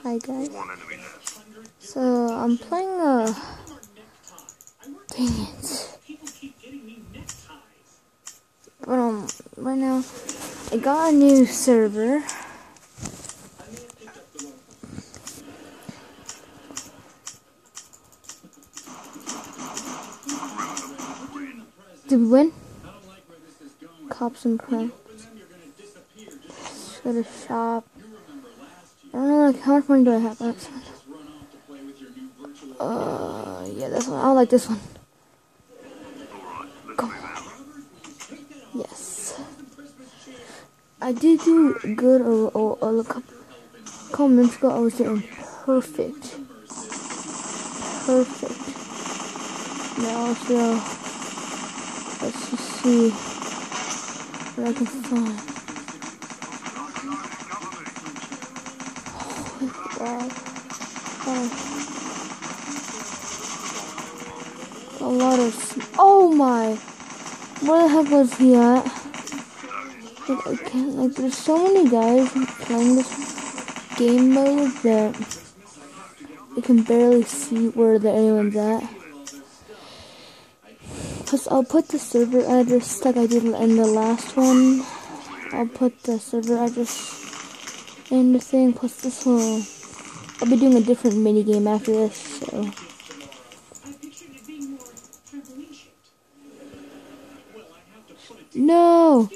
Hi guys. So I'm playing dang it. But right now I got a new server. Did we win? Cops and crime. Go to shop. I don't know, like, how much money do I have? Yeah, this one. I like this one. Go. Yes. I did do good a couple minutes ago. I was doing perfect. Now, so let's just see what I can find. Holy crap. A lot of... Oh my! Where the heck was he at? Like, I can't... Like, there's so many guys playing this game mode that I can barely see where anyone's at. Plus, I'll put the server address like I did in the last one. I'll put the server address in the thing. Plus, this will... I'll be doing a different mini game after this, so... No!